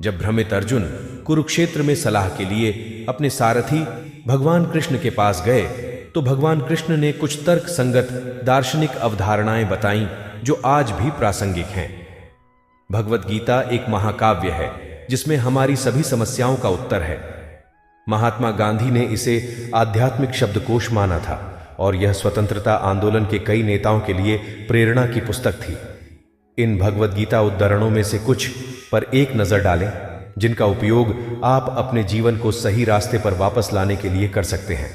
जब भ्रमित अर्जुन कुरुक्षेत्र में सलाह के लिए अपने सारथी भगवान कृष्ण के पास गए तो भगवान कृष्ण ने कुछ तर्क संगत दार्शनिक अवधारणाएं बताईं जो आज भी प्रासंगिक हैं। भगवत गीता एक महाकाव्य है जिसमें हमारी सभी समस्याओं का उत्तर है। महात्मा गांधी ने इसे आध्यात्मिक शब्दकोश माना था और यह स्वतंत्रता आंदोलन के कई नेताओं के लिए प्रेरणा की पुस्तक थी। इन भगवत गीता उद्धरणों में से कुछ पर एक नजर डालें जिनका उपयोग आप अपने जीवन को सही रास्ते पर वापस लाने के लिए कर सकते हैं।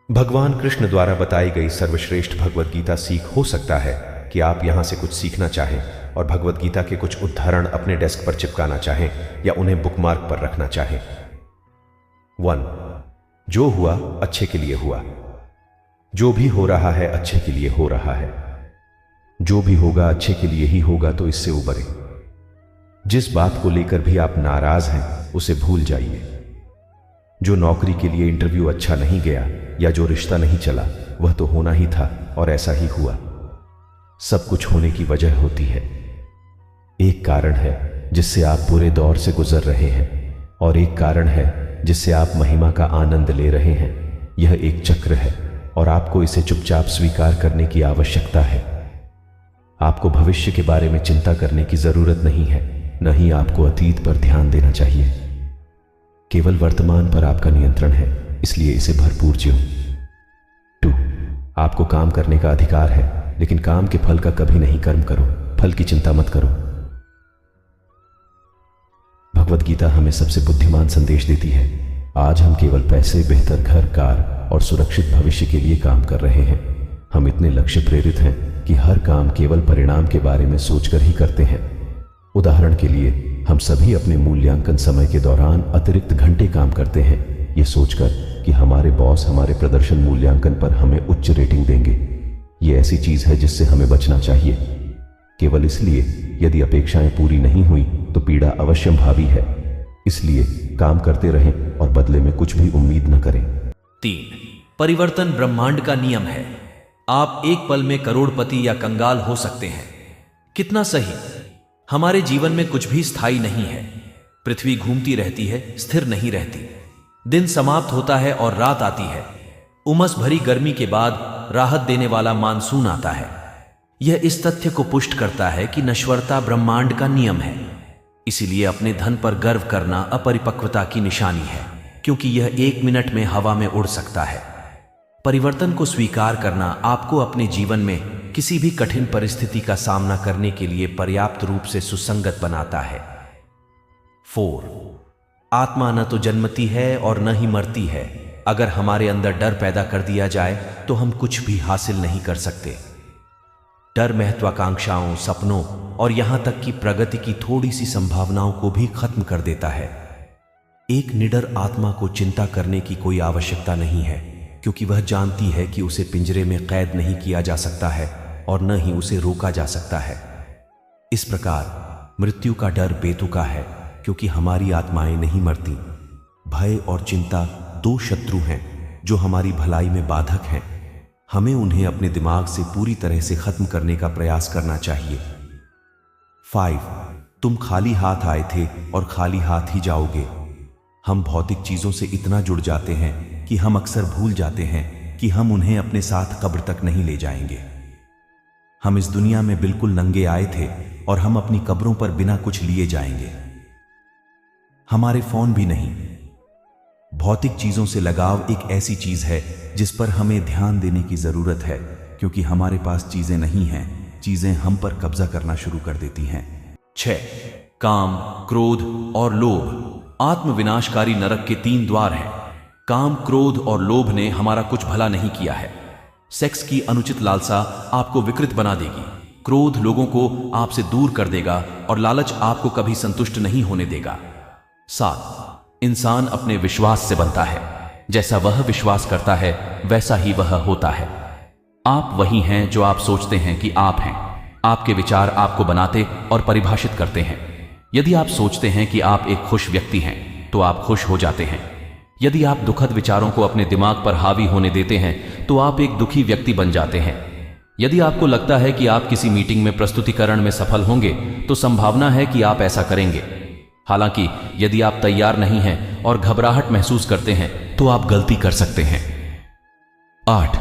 भगवान कृष्ण द्वारा बताई गई सर्वश्रेष्ठ भगवत गीता सीख हो सकता है कि आप यहां से कुछ सीखना चाहें और भगवत गीता के कुछ उद्धरण अपने डेस्क पर चिपकाना चाहें या उन्हें बुकमार्क पर रखना चाहें। 1. जो हुआ अच्छे के लिए हुआ। जो भी हो रहा है अच्छे के लिए हो रहा है। जो भी होगा अच्छे के लिए ही होगा, तो इससे उबरे। जिस बात को लेकर भी आप नाराज हैं उसे भूल जाइए। जो नौकरी के लिए इंटरव्यू अच्छा नहीं गया या जो रिश्ता नहीं चला वह तो होना ही था और ऐसा ही हुआ। सब कुछ होने की वजह होती है। एक कारण है जिससे आप बुरे दौर से गुजर रहे हैं और एक कारण है जिससे आप महिमा का आनंद ले रहे हैं। यह एक चक्र है और आपको इसे चुपचाप स्वीकार करने की आवश्यकता है। आपको भविष्य के बारे में चिंता करने की जरूरत नहीं है, न ही आपको अतीत पर ध्यान देना चाहिए। केवल वर्तमान पर आपका नियंत्रण है, इसलिए इसे भरपूर जियो। 2. आपको काम करने का अधिकार है, लेकिन काम के फल का कभी नहीं कर्म करो। फल की चिंता मत करो। भगवत गीता हमें सबसे बुद्धिमान संदेश देती है। आज हम केवल पैसे, बेहतर घर, कार और सुरक्षित भविष्य के लिए काम कर रहे हैं। हम इतने लक्ष्य प्रेरित हैं कि हर काम केवल परिणाम के बारे में सोचकर ही करते हैं। उदाहरण के लिए, हम सभी अपने मूल्यांकन समय के दौरान अतिरिक्त घंटे काम करते हैं, ये सोचकर कि हमारे बॉस हमारे प्रदर्शन मूल्यांकन पर हमें उच्च रेटिंग देंगे। ये ऐसी चीज है जिससे हमें बचना चाहिए। केवल इसलिए यदि अपेक्षाएं पूरी नहीं हुई तो पीड़ा अवश्यंभावी है। इसलिए काम करते रहें और बदले में कुछ भी उम्मीद न करें। 3. परिवर्तन ब्रह्मांड का नियम है। आप एक पल में करोड़पति या कंगाल हो सकते हैं। कितना सही। हमारे जीवन में कुछ भी स्थायी नहीं है। पृथ्वी घूमती रहती है, स्थिर नहीं रहती। दिन समाप्त होता है और रात आती है। उमस भरी गर्मी के बाद राहत देने वाला मानसून आता है। यह इस तथ्य को पुष्ट करता है कि नश्वरता ब्रह्मांड का नियम है। इसीलिए अपने धन पर गर्व करना अपरिपक्वता की निशानी है, क्योंकि यह 1 मिनट में हवा में उड़ सकता है। परिवर्तन को स्वीकार करना आपको अपने जीवन में किसी भी कठिन परिस्थिति का सामना करने के लिए पर्याप्त रूप से सुसंगत बनाता है। 4. आत्मा न तो जन्मती है और न ही मरती है। अगर हमारे अंदर डर पैदा कर दिया जाए तो हम कुछ भी हासिल नहीं कर सकते। डर महत्वाकांक्षाओं, सपनों और यहां तक कि प्रगति की थोड़ी सी संभावनाओं को भी खत्म कर देता है। एक निडर आत्मा को चिंता करने की कोई आवश्यकता नहीं है, क्योंकि वह जानती है कि उसे पिंजरे में कैद नहीं किया जा सकता है और न ही उसे रोका जा सकता है। इस प्रकार मृत्यु का डर बेतुका है, क्योंकि हमारी आत्माएं नहीं मरती। भय और चिंता 2 शत्रु हैं जो हमारी भलाई में बाधक हैं। हमें उन्हें अपने दिमाग से पूरी तरह से खत्म करने का प्रयास करना चाहिए। 5. तुम खाली हाथ आए थे और खाली हाथ ही जाओगे। हम भौतिक चीजों से इतना जुड़ जाते हैं कि हम अक्सर भूल जाते हैं कि हम उन्हें अपने साथ कब्र तक नहीं ले जाएंगे। हम इस दुनिया में बिल्कुल नंगे आए थे और हम अपनी कब्रों पर बिना कुछ लिए जाएंगे। हमारे फोन भी नहीं। भौतिक चीजों से लगाव एक ऐसी चीज है जिस पर हमें ध्यान देने की जरूरत है, क्योंकि हमारे पास चीजें नहीं हैं, चीजें हम पर कब्जा करना शुरू कर देती हैं। 6. काम, क्रोध और लोभ आत्मविनाशकारी नरक के 3 द्वार हैं। काम, क्रोध और लोभ ने हमारा कुछ भला नहीं किया है। सेक्स की अनुचित लालसा आपको विकृत बना देगी। क्रोध लोगों को आपसे दूर कर देगा और लालच आपको कभी संतुष्ट नहीं होने देगा। 7. इंसान अपने विश्वास से बनता है। जैसा वह विश्वास करता है वैसा ही वह होता है। आप वही हैं जो आप सोचते हैं कि आप हैं। आपके विचार आपको बनाते और परिभाषित करते हैं। यदि आप सोचते हैं कि आप एक खुश व्यक्ति हैं तो आप खुश हो जाते हैं। यदि आप दुखद विचारों को अपने दिमाग पर हावी होने देते हैं तो आप एक दुखी व्यक्ति बन जाते हैं। यदि आपको लगता है कि आप किसी मीटिंग में प्रस्तुतिकरण में सफल होंगे तो संभावना है कि आप ऐसा करेंगे। हालांकि यदि आप तैयार नहीं हैं और घबराहट महसूस करते हैं तो आप गलती कर सकते हैं। 8.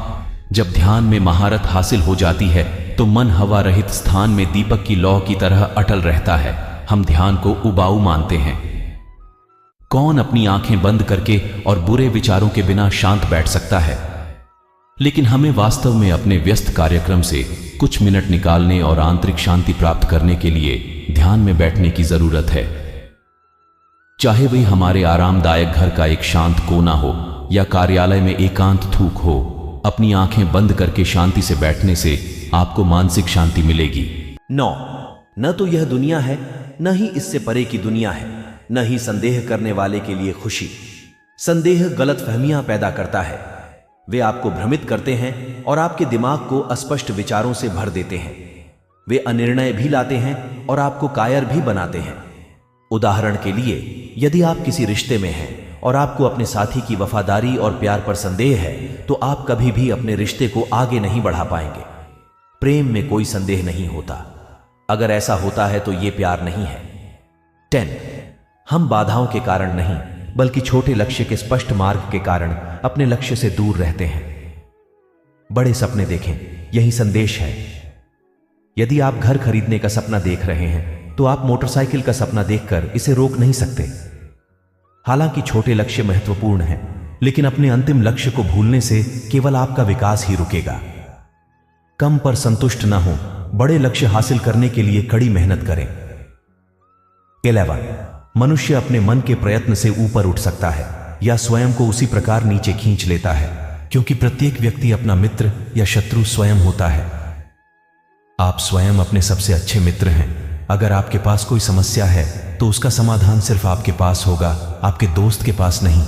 जब ध्यान में महारत हासिल हो जाती है तो मन हवा रहित स्थान में दीपक की लौ की तरह अटल रहता है। हम ध्यान को उबाऊ मानते हैं। कौन अपनी आंखें बंद करके और बुरे विचारों के बिना शांत बैठ सकता है? लेकिन हमें वास्तव में अपने व्यस्त कार्यक्रम से कुछ मिनट निकालने और आंतरिक शांति प्राप्त करने के लिए ध्यान में बैठने की जरूरत है। चाहे वही हमारे आरामदायक घर का एक शांत कोना हो या कार्यालय में एकांत थूक हो, अपनी आंखें बंद करके शांति से बैठने से आपको मानसिक शांति मिलेगी। 9. न तो यह दुनिया है, न ही इससे परे की दुनिया है, न ही संदेह करने वाले के लिए खुशी। संदेह गलतफहमियां पैदा करता है। वे आपको भ्रमित करते हैं और आपके दिमाग को अस्पष्ट विचारों से भर देते हैं। वे अनिर्णय भी लाते हैं और आपको कायर भी बनाते हैं। उदाहरण के लिए, यदि आप किसी रिश्ते में हैं और आपको अपने साथी की वफादारी और प्यार पर संदेह है, तो आप कभी भी अपने रिश्ते को आगे नहीं बढ़ा पाएंगे। प्रेम में कोई संदेह नहीं होता। अगर ऐसा होता है तो यह प्यार नहीं है। 10. हम बाधाओं के कारण नहीं, बल्कि छोटे लक्ष्य के स्पष्ट मार्ग के कारण अपने लक्ष्य से दूर रहते हैं। बड़े सपने देखें, यही संदेश है। यदि आप घर खरीदने का सपना देख रहे हैं तो आप मोटरसाइकिल का सपना देखकर इसे रोक नहीं सकते। हालांकि छोटे लक्ष्य महत्वपूर्ण हैं, लेकिन अपने अंतिम लक्ष्य को भूलने से केवल आपका विकास ही रुकेगा। कम पर संतुष्ट न हो, बड़े लक्ष्य हासिल करने के लिए कड़ी मेहनत करें। 11. मनुष्य अपने मन के प्रयत्न से ऊपर उठ सकता है या स्वयं को उसी प्रकार नीचे खींच लेता है, क्योंकि प्रत्येक व्यक्ति अपना मित्र या शत्रु स्वयं होता है। आप स्वयं अपने सबसे अच्छे मित्र हैं। अगर आपके पास कोई समस्या है तो उसका समाधान सिर्फ आपके पास होगा, आपके दोस्त के पास नहीं।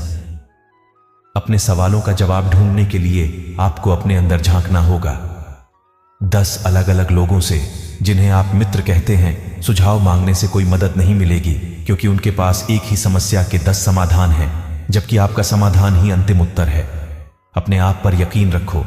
अपने सवालों का जवाब ढूंढने के लिए आपको अपने अंदर झांकना होगा। 10 अलग अलग लोगों से, जिन्हें आप मित्र कहते हैं, सुझाव मांगने से कोई मदद नहीं मिलेगी, क्योंकि उनके पास एक ही समस्या के 10 समाधान हैं, जबकि आपका समाधान ही अंतिम उत्तर है। अपने आप पर यकीन रखो।